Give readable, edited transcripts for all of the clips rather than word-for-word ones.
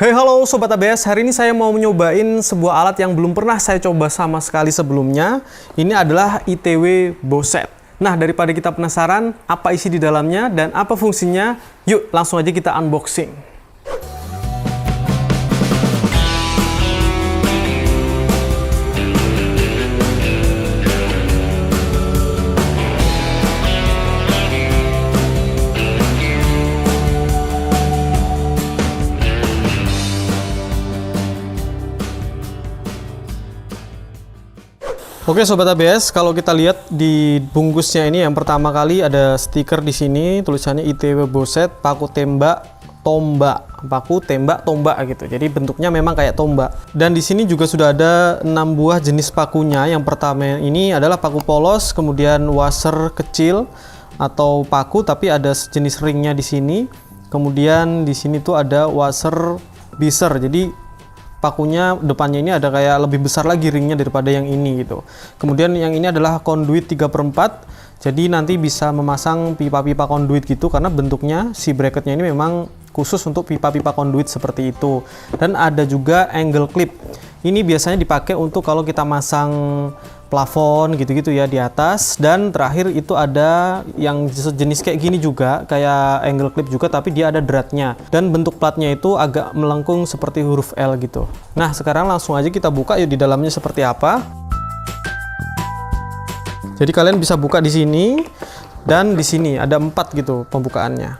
Hey halo Sobat ABS, hari ini saya mau nyobain sebuah alat yang belum pernah saya coba sama sekali sebelumnya. Ini adalah ITW Bowset. Nah, daripada kita penasaran apa isi di dalamnya dan apa fungsinya, yuk langsung aja kita unboxing. Oke Sobat ABS, kalau kita lihat di bungkusnya ini yang pertama kali ada stiker di sini tulisannya ITW Bowset paku tembak tombak, paku tembak tombak gitu. Jadi bentuknya memang kayak tombak. Dan di sini juga sudah ada 6 buah jenis pakunya. Yang pertama ini adalah paku polos, kemudian washer kecil atau paku tapi ada sejenis ringnya di sini. Kemudian di sini tuh ada washer biser. Jadi pakunya depannya ini ada kayak lebih besar lagi ringnya daripada yang ini gitu. Kemudian yang ini adalah conduit 3/4, jadi nanti bisa memasang pipa-pipa conduit gitu karena bentuknya si bracketnya ini memang khusus untuk pipa-pipa conduit seperti itu. Dan ada juga angle clip. Ini biasanya dipakai untuk kalau kita masang plafon gitu-gitu ya di atas. Dan terakhir itu ada yang sejenis kayak gini juga, kayak angle clip juga tapi dia ada dratnya. Dan bentuk platnya itu agak melengkung seperti huruf L gitu. Nah, sekarang langsung aja kita buka yuk di dalamnya seperti apa. Jadi kalian bisa buka di sini dan di sini ada 4 gitu pembukaannya.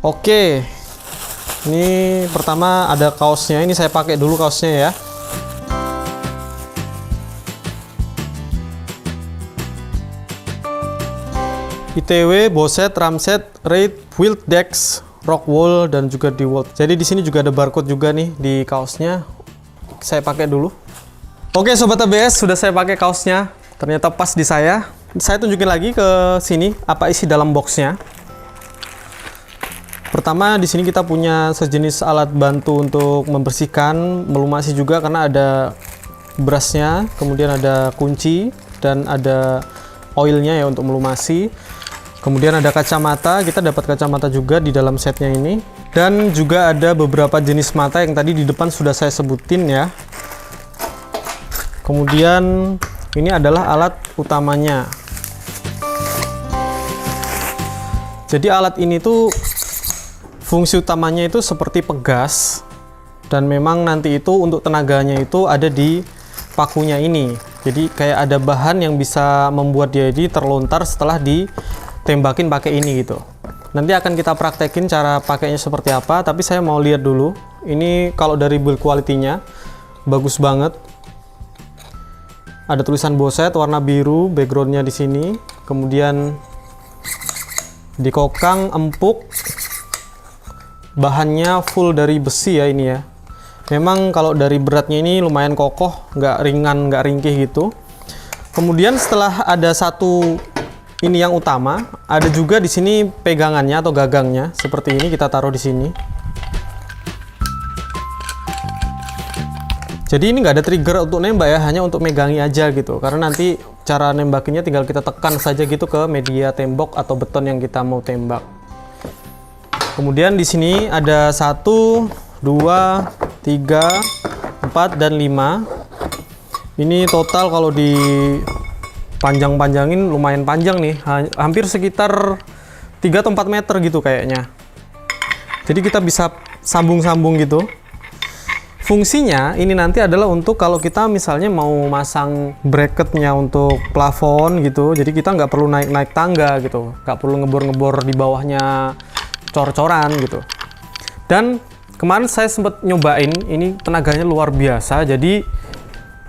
Oke. Ini pertama ada kaosnya. Ini saya pakai dulu kaosnya ya. ITW Bowset Ramset Raid Wheel Dex Rockwool dan juga DeWalt. Jadi di sini juga ada barcode juga nih di kaosnya. Saya pakai dulu. Oke Sobat ABS, sudah saya pakai kaosnya. Ternyata pas di saya. Saya tunjukin lagi ke sini apa isi dalam boxnya. Pertama di sini kita punya sejenis alat bantu untuk membersihkan, melumasi juga karena ada brushnya, kemudian ada kunci dan ada oilnya ya untuk melumasi. Kemudian ada kacamata, kita dapat kacamata juga di dalam setnya ini. Dan juga ada beberapa jenis mata yang tadi di depan sudah saya sebutin ya. Kemudian ini adalah alat utamanya. Jadi alat ini tuh fungsi utamanya itu seperti pegas. Dan memang nanti itu untuk tenaganya itu ada di pakunya ini. Jadi kayak ada bahan yang bisa membuat dia ini terlontar setelah ditembakin pakai ini gitu. Nanti akan kita praktekin cara pakainya seperti apa, tapi saya mau lihat dulu. Ini kalau dari build quality-nya bagus banget. Ada tulisan Bowset warna biru, background-nya di sini. Kemudian dikokang empuk. Bahannya full dari besi ya ini ya. Memang kalau dari beratnya ini lumayan kokoh, nggak ringan, nggak ringkih gitu. Kemudian setelah ada satu ini yang utama, ada juga di sini pegangannya atau gagangnya seperti ini, kita taruh di sini. Jadi ini nggak ada trigger untuk nembak ya, hanya untuk megangi aja gitu. Karena nanti cara nembakinnya tinggal kita tekan saja gitu ke media tembok atau beton yang kita mau tembak. Kemudian di sini ada 1, 2, 3, 4, dan 5. Ini total kalau di panjang-panjangin lumayan panjang nih. Hampir sekitar 3 atau 4 meter gitu kayaknya. Jadi kita bisa sambung-sambung gitu. Fungsinya ini nanti adalah untuk kalau kita misalnya mau masang bracketnya untuk plafon gitu. Jadi kita nggak perlu naik-naik tangga gitu. Nggak perlu ngebor-ngebor di bawahnya cor-coran gitu. Dan kemarin saya sempat nyobain, ini tenaganya luar biasa. Jadi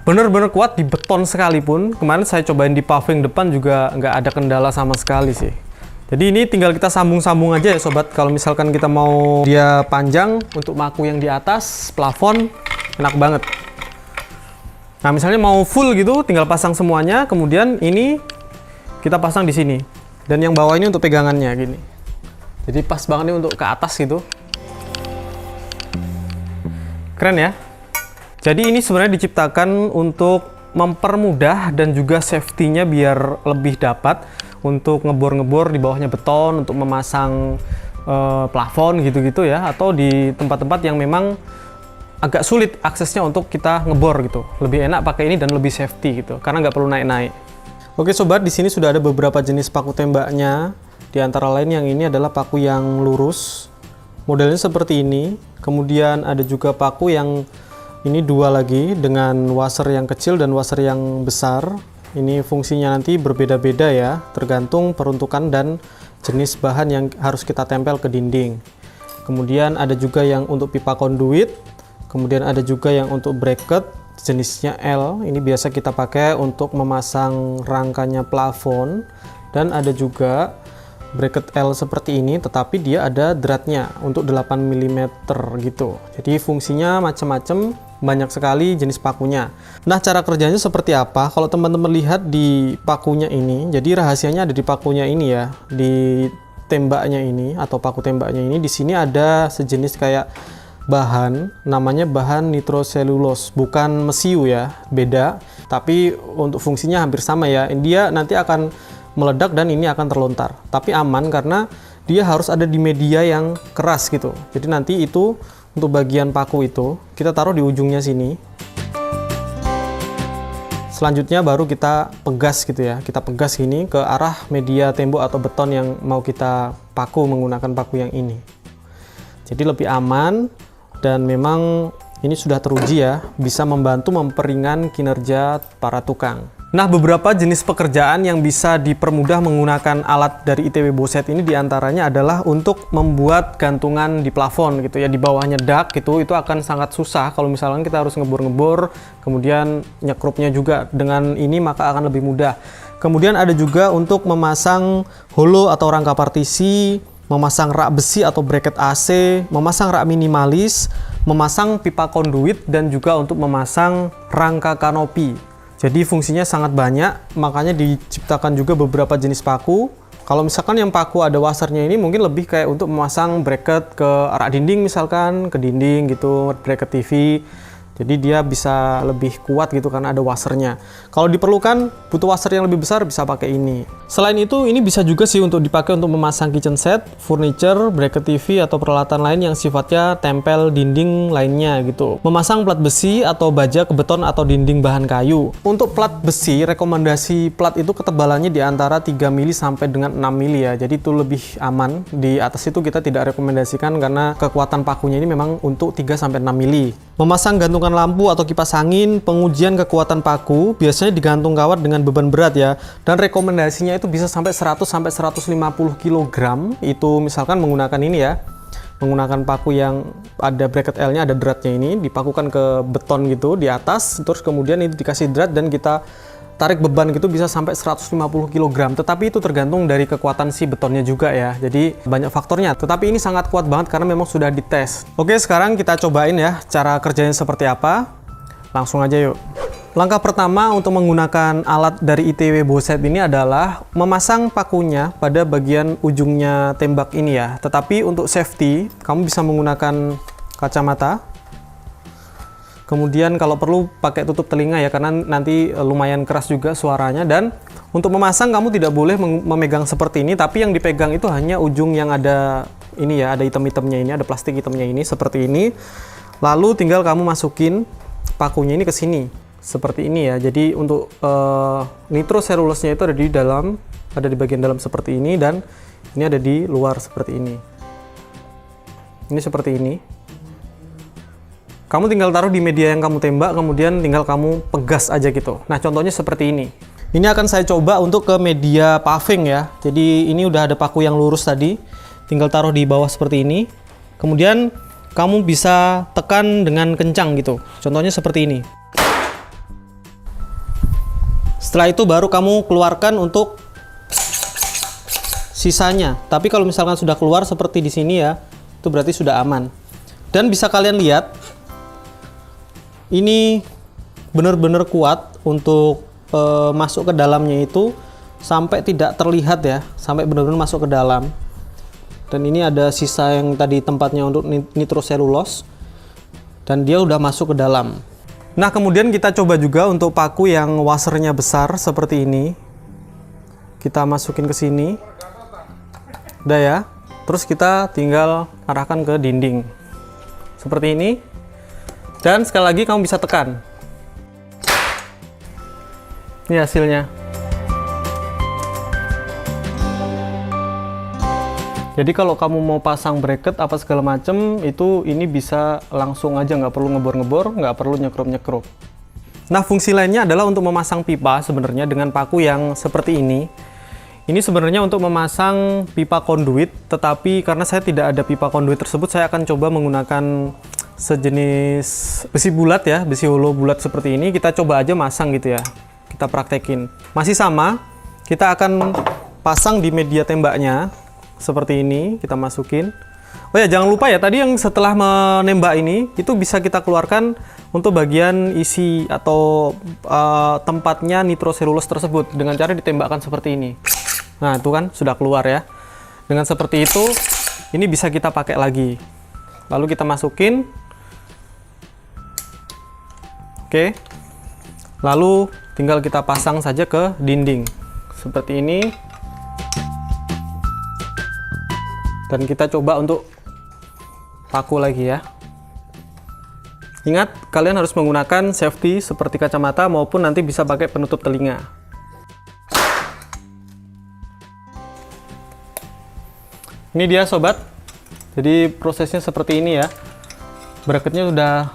bener-bener kuat di beton sekalipun. Kemarin saya cobain di paving depan juga nggak ada kendala sama sekali sih. Jadi ini tinggal kita sambung-sambung aja ya sobat. Kalau misalkan kita mau dia panjang untuk maku yang di atas plafon, enak banget. Nah misalnya mau full gitu, tinggal pasang semuanya. Kemudian ini kita pasang di sini. Dan yang bawah ini untuk pegangannya gini. Jadi pas banget nih untuk ke atas gitu. Keren ya. Jadi ini sebenarnya diciptakan untuk mempermudah dan juga safety-nya biar lebih dapat untuk ngebor-ngebor di bawahnya beton, untuk memasang plafon gitu-gitu ya, atau di tempat-tempat yang memang agak sulit aksesnya untuk kita ngebor gitu. Lebih enak pakai ini dan lebih safety gitu, karena nggak perlu naik-naik. Oke sobat, di sini sudah ada beberapa jenis paku tembaknya. Di antara lain yang ini adalah paku yang lurus, modelnya seperti ini. Kemudian ada juga paku yang ini dua lagi dengan washer yang kecil dan washer yang besar. Ini fungsinya nanti berbeda-beda ya, tergantung peruntukan dan jenis bahan yang harus kita tempel ke dinding. Kemudian ada juga yang untuk pipa konduit. Kemudian ada juga yang untuk bracket, jenisnya L. Ini biasa kita pakai untuk memasang rangkanya plafon. Dan ada juga bracket L seperti ini, tetapi dia ada dratnya untuk 8 mm gitu. Jadi fungsinya macam-macam, banyak sekali jenis pakunya. Nah, cara kerjanya seperti apa? Kalau teman-teman lihat di pakunya ini, jadi rahasianya ada di pakunya ini ya, di tembaknya ini atau paku tembaknya ini. Di sini ada sejenis kayak bahan, namanya bahan nitroselulose, bukan mesiu ya, beda, tapi untuk fungsinya hampir sama ya. Dia nanti akan meledak dan ini akan terlontar, tapi aman karena dia harus ada di media yang keras gitu. Jadi nanti itu untuk bagian paku itu kita taruh di ujungnya sini. Selanjutnya baru kita pegas gitu ya, kita pegas gini ke arah media tembok atau beton yang mau kita paku menggunakan paku yang ini. Jadi lebih aman. Dan memang ini sudah teruji ya, bisa membantu memperingan kinerja para tukang. Nah, beberapa jenis pekerjaan yang bisa dipermudah menggunakan alat dari ITW Boset ini diantaranya adalah untuk membuat gantungan di plafon gitu ya, di bawahnya dak gitu, itu akan sangat susah kalau misalnya kita harus ngebor-ngebor, kemudian nyekrupnya juga. Dengan ini maka akan lebih mudah. Kemudian ada juga untuk memasang holo atau rangka partisi, memasang rak besi atau bracket AC, memasang rak minimalis, memasang pipa konduit, dan juga untuk memasang rangka kanopi. Jadi fungsinya sangat banyak, makanya diciptakan juga beberapa jenis paku. Kalau misalkan yang paku ada washernya ini mungkin lebih kayak untuk memasang bracket ke rak dinding misalkan, ke dinding gitu, bracket TV. Jadi dia bisa lebih kuat gitu karena ada washernya. Kalau diperlukan butuh washer yang lebih besar bisa pakai ini. Selain itu ini bisa juga sih untuk dipakai untuk memasang kitchen set, furniture, bracket TV atau peralatan lain yang sifatnya tempel dinding lainnya gitu. Memasang plat besi atau baja ke beton atau dinding bahan kayu. Untuk plat besi, rekomendasi plat itu ketebalannya di antara 3 mili sampai dengan 6 mili ya. Jadi itu lebih aman. Di atas itu kita tidak rekomendasikan karena kekuatan pakunya ini memang untuk 3 sampai 6 mili. Memasang gantungan lampu atau kipas angin, pengujian kekuatan paku biasanya digantung kawat dengan beban berat ya, dan rekomendasinya itu bisa sampai 100 sampai 150 kg. Itu misalkan menggunakan ini ya, menggunakan paku yang ada bracket L-nya, ada dratnya, ini dipakukan ke beton gitu di atas, terus kemudian itu dikasih drat dan kita tarik beban gitu bisa sampai 150 kg. Tetapi itu tergantung dari kekuatan si betonnya juga ya. Jadi banyak faktornya. Tetapi ini sangat kuat banget karena memang sudah dites. Oke, sekarang kita cobain ya cara kerjanya seperti apa. Langsung aja yuk. Langkah pertama untuk menggunakan alat dari ITW Boset ini adalah memasang pakunya pada bagian ujungnya tembak ini ya. Tetapi untuk safety, kamu bisa menggunakan kacamata. Kemudian kalau perlu pakai tutup telinga ya, karena nanti lumayan keras juga suaranya. Dan untuk memasang kamu tidak boleh memegang seperti ini, tapi yang dipegang itu hanya ujung yang ada ini ya, ada hitam-hitamnya ini, ada plastik hitamnya ini, seperti ini. Lalu tinggal kamu masukin pakunya ini ke sini, seperti ini ya. Jadi untuk nitroselulosnya itu ada di dalam, ada di bagian dalam seperti ini, dan ini ada di luar seperti ini. Ini seperti ini. Kamu tinggal taruh di media yang kamu tembak, kemudian tinggal kamu pegas aja gitu. Nah, contohnya seperti ini. Ini akan saya coba untuk ke media paving ya. Jadi ini udah ada paku yang lurus tadi. Tinggal taruh di bawah seperti ini. Kemudian kamu bisa tekan dengan kencang gitu. Contohnya seperti ini. Setelah itu baru kamu keluarkan untuk sisanya. Tapi kalau misalkan sudah keluar seperti di sini ya, itu berarti sudah aman. Dan bisa kalian lihat, ini benar-benar kuat untuk masuk ke dalamnya itu sampai tidak terlihat ya, sampai benar-benar masuk ke dalam. Dan ini ada sisa yang tadi tempatnya untuk nitroselulose, dan dia udah masuk ke dalam. Nah, kemudian kita coba juga untuk paku yang washernya besar seperti ini. Kita masukin ke sini. Udah ya. terus kita tinggal arahkan ke dinding seperti ini, dan sekali lagi kamu bisa tekan. Ini hasilnya. Jadi kalau kamu mau pasang bracket apa segala macem, itu ini bisa langsung aja, nggak perlu ngebor-ngebor, nggak perlu nyekrup-nyekrup. Nah, fungsi lainnya adalah untuk memasang pipa sebenarnya dengan paku yang seperti ini. Ini sebenarnya untuk memasang pipa konduit, tetapi karena saya tidak ada pipa konduit tersebut, saya akan coba menggunakan sejenis besi bulat ya, besi holo bulat seperti ini. Kita coba aja masang gitu ya. Kita praktekin. Masih sama, kita akan pasang di media tembaknya seperti ini, kita masukin. Oh ya, jangan lupa ya, tadi yang setelah menembak ini itu bisa kita keluarkan untuk bagian isi atau tempatnya nitroselulose tersebut dengan cara ditembakkan seperti ini. Nah, itu kan sudah keluar ya. Dengan seperti itu, ini bisa kita pakai lagi. Lalu kita masukin. Oke. Lalu tinggal kita pasang saja ke dinding seperti ini, dan kita coba untuk paku lagi ya. Ingat, kalian harus menggunakan safety seperti kacamata maupun nanti bisa pakai penutup telinga. Ini dia sobat, jadi prosesnya seperti ini ya. Bracketnya sudah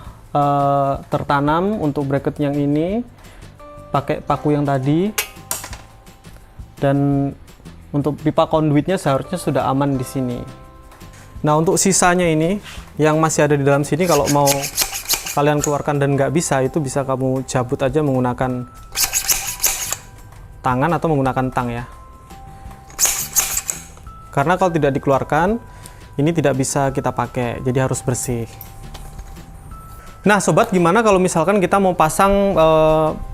tertanam. Untuk bracket yang ini pakai paku yang tadi, dan untuk pipa konduitnya seharusnya sudah aman di sini. Nah, untuk sisanya ini yang masih ada di dalam sini, kalau mau kalian keluarkan dan nggak bisa, itu bisa kamu cabut aja menggunakan tangan atau menggunakan tang ya. Karena kalau tidak dikeluarkan, ini tidak bisa kita pakai, jadi harus bersih. Nah sobat, gimana kalau misalkan kita mau pasang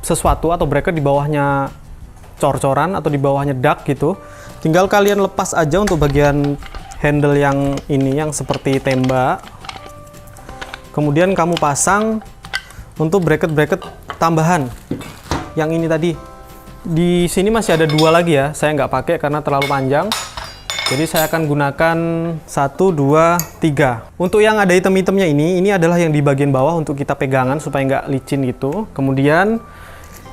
sesuatu atau bracket di bawahnya cor-coran atau di bawahnya dak gitu. Tinggal kalian lepas aja untuk bagian handle yang ini, yang seperti tembak. Kemudian kamu pasang untuk bracket-bracket tambahan yang ini tadi. Di sini masih ada 2 lagi ya, saya nggak pakai karena terlalu panjang. Jadi saya akan gunakan 1, 2, 3. Untuk yang ada item-itemnya ini adalah yang di bagian bawah untuk kita pegangan supaya nggak licin gitu. Kemudian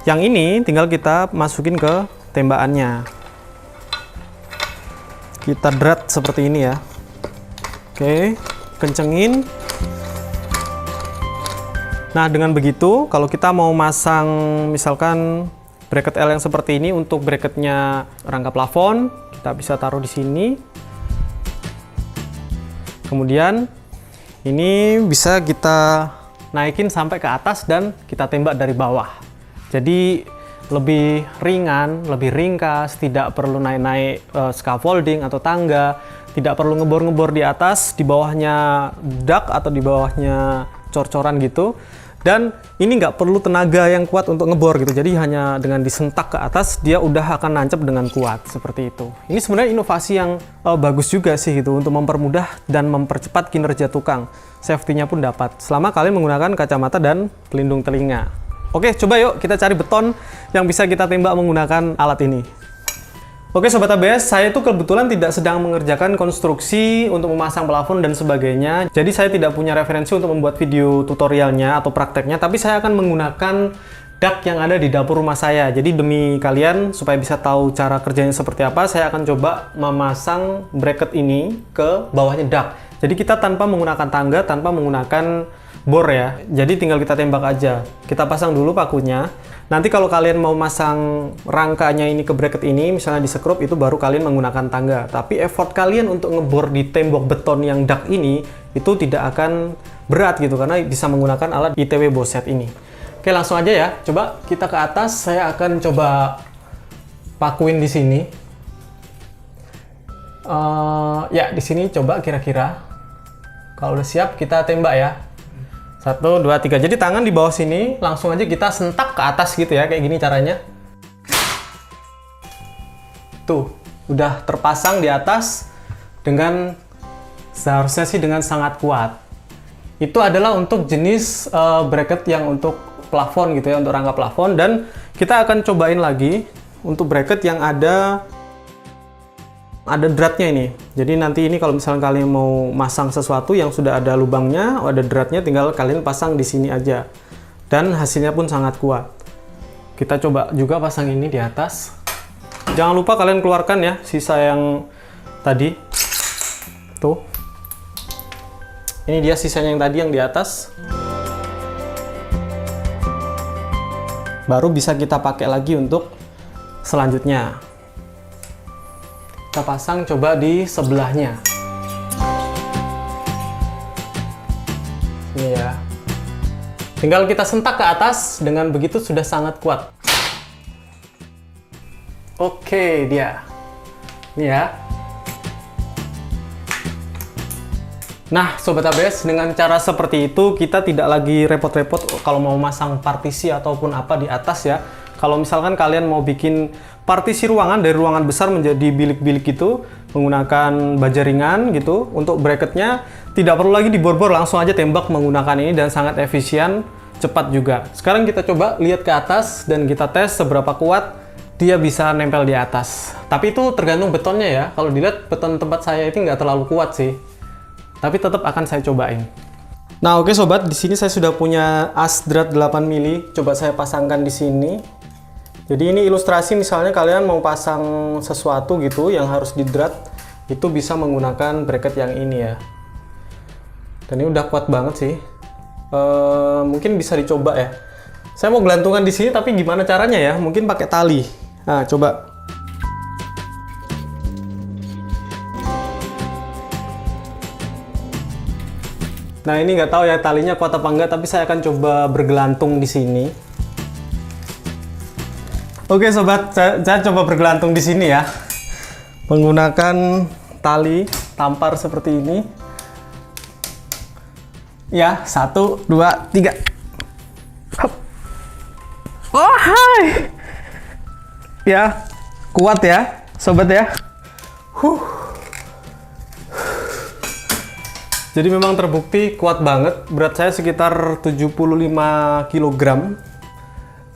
yang ini tinggal kita masukin ke tembakannya. Kita drat seperti ini ya. Oke, kencengin. Nah, dengan begitu kalau kita mau masang misalkan bracket L yang seperti ini untuk bracketnya rangka plafon, kita bisa taruh di sini. Kemudian ini bisa kita naikin sampai ke atas dan kita tembak dari bawah. Jadi lebih ringan, lebih ringkas, tidak perlu naik-naik scaffolding atau tangga, tidak perlu ngebor-ngebor di atas, di bawahnya dak atau di bawahnya cor-coran gitu. Dan ini nggak perlu tenaga yang kuat untuk ngebor gitu, jadi hanya dengan disentak ke atas dia udah akan nancep dengan kuat seperti itu. Ini sebenarnya inovasi yang bagus juga sih gitu untuk mempermudah dan mempercepat kinerja tukang. Safety-nya pun dapat selama kalian menggunakan kacamata dan pelindung telinga. Oke, coba yuk kita cari beton yang bisa kita tembak menggunakan alat ini. Oke Sobat ABS, saya itu kebetulan tidak sedang mengerjakan konstruksi untuk memasang plafon dan sebagainya. Jadi saya tidak punya referensi untuk membuat video tutorialnya atau prakteknya, tapi saya akan menggunakan dak yang ada di dapur rumah saya. Jadi demi kalian, supaya bisa tahu cara kerjanya seperti apa, saya akan coba memasang bracket ini ke bawahnya dak. Jadi kita tanpa menggunakan tangga, tanpa menggunakan bor ya. Jadi tinggal kita tembak aja. Kita pasang dulu pakunya. Nanti kalau kalian mau masang rangkanya ini ke bracket ini, misalnya di sekrup, itu baru kalian menggunakan tangga. Tapi effort kalian untuk ngebor di tembok beton yang dak ini, itu tidak akan berat gitu, karena bisa menggunakan alat ITW Boset ini. Oke, langsung aja ya. Coba kita ke atas, saya akan coba pakuin di sini. Ya, di sini coba kira-kira. Kalau udah siap, kita tembak ya. 1, 2, 3. Jadi tangan di bawah sini, langsung aja kita sentak ke atas gitu ya, kayak gini caranya. Tuh, udah terpasang di atas dengan seharusnya sih dengan sangat kuat. Itu adalah untuk jenis bracket yang untuk plafon gitu ya, untuk rangka plafon. Dan kita akan cobain lagi untuk bracket yang ada ada dratnya ini. Jadi nanti ini kalau misalnya kalian mau masang sesuatu yang sudah ada lubangnya, ada dratnya, tinggal kalian pasang di sini aja. Dan hasilnya pun sangat kuat. Kita coba juga pasang ini di atas. Jangan lupa kalian keluarkan ya sisa yang tadi. Tuh. Ini dia sisanya yang tadi yang di atas. Baru bisa kita pakai lagi untuk selanjutnya. Kita pasang coba di sebelahnya. Ini ya. Tinggal kita sentak ke atas, dengan begitu sudah sangat kuat. Oke, dia. Ini ya. Nah, Sobat ABS, dengan cara seperti itu kita tidak lagi repot-repot kalau mau masang partisi ataupun apa di atas ya. Kalau misalkan kalian mau bikin partisi ruangan dari ruangan besar menjadi bilik-bilik gitu, menggunakan baja ringan gitu, untuk bracketnya tidak perlu lagi dibor-bor, langsung aja tembak menggunakan ini dan sangat efisien, cepat juga. Sekarang kita coba lihat ke atas dan kita tes seberapa kuat dia bisa nempel di atas. Tapi itu tergantung betonnya ya. Kalau dilihat beton tempat saya itu nggak terlalu kuat sih. Tapi tetap akan saya cobain. Nah, oke sobat, di sini saya sudah punya as drat 8 mili. Coba saya pasangkan di sini. Jadi ini ilustrasi misalnya kalian mau pasang sesuatu gitu yang harus di drat, itu bisa menggunakan bracket yang ini ya. Dan ini udah kuat banget sih. Mungkin bisa dicoba ya. Saya mau gelantungan di sini, tapi gimana caranya ya? Mungkin pakai tali. Nah, coba. Nah, ini nggak tahu ya talinya kuat apa enggak, tapi saya akan coba bergelantung di sini. Oke sobat, saya coba bergelantung di sini ya. Menggunakan tali tampar seperti ini. Ya, 1, 2, 3. Hop. Oh, hai. Ya, kuat ya, sobat ya. Jadi memang terbukti kuat banget. Berat saya sekitar 75 kg.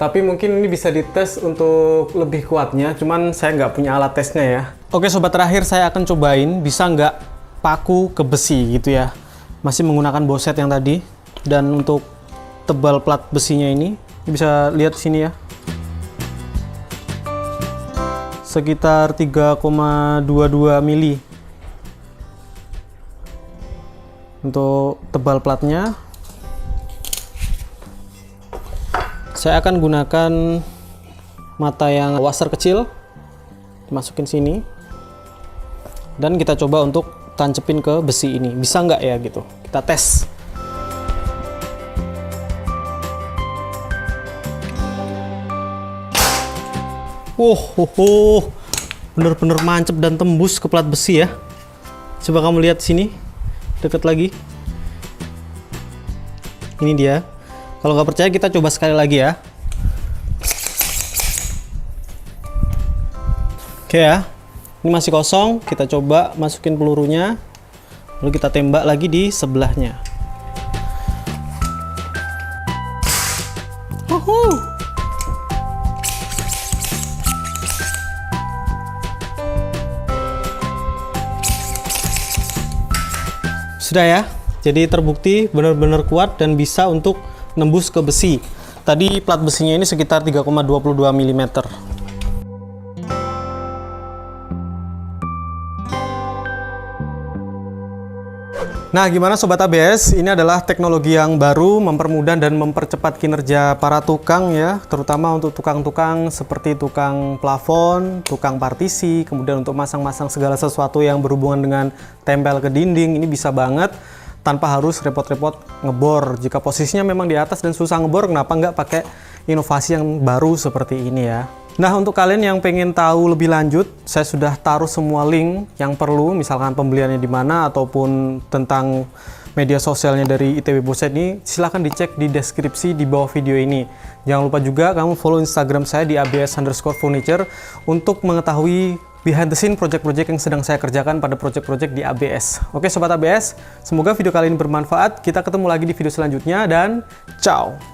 Tapi mungkin ini bisa dites untuk lebih kuatnya, cuman saya nggak punya alat tesnya ya. Oke sobat, terakhir saya akan cobain bisa nggak paku ke besi gitu ya. Masih menggunakan boset yang tadi. Dan untuk tebal plat besinya ini bisa lihat sini ya. Sekitar 3,22 mili. Untuk tebal platnya. Saya akan gunakan mata yang washer kecil, dimasukin sini, dan kita coba untuk tancepin ke besi ini. Bisa nggak ya gitu? Kita tes. Bener-bener mancep dan tembus ke plat besi ya. Coba kamu lihat sini, deket lagi. Ini dia. Kalau nggak percaya kita coba sekali lagi ya. Oke ya, ini masih kosong. Kita coba masukin pelurunya, lalu kita tembak lagi di sebelahnya. Sudah ya, jadi terbukti benar-benar kuat dan bisa untuk nembus ke besi. Tadi plat besinya ini sekitar 3,22 mm. Nah, gimana Sobat ABS? Ini adalah teknologi yang baru mempermudah dan mempercepat kinerja para tukang ya, terutama untuk tukang-tukang seperti tukang plafon, tukang partisi, kemudian untuk masang-masang segala sesuatu yang berhubungan dengan tempel ke dinding. Ini bisa banget tanpa harus repot-repot ngebor. Jika posisinya memang di atas dan susah ngebor, kenapa nggak pakai inovasi yang baru seperti ini ya. Nah, untuk kalian yang pengen tahu lebih lanjut, saya sudah taruh semua link yang perlu, misalkan pembeliannya di mana ataupun tentang media sosialnya dari ITB Boset ini, silahkan dicek di deskripsi di bawah video ini. Jangan lupa juga kamu follow Instagram saya di abs_furniture untuk mengetahui behind the scene project-project yang sedang saya kerjakan pada project-project di ABS. Oke Sobat ABS, semoga video kali ini bermanfaat. Kita ketemu lagi di video selanjutnya dan ciao!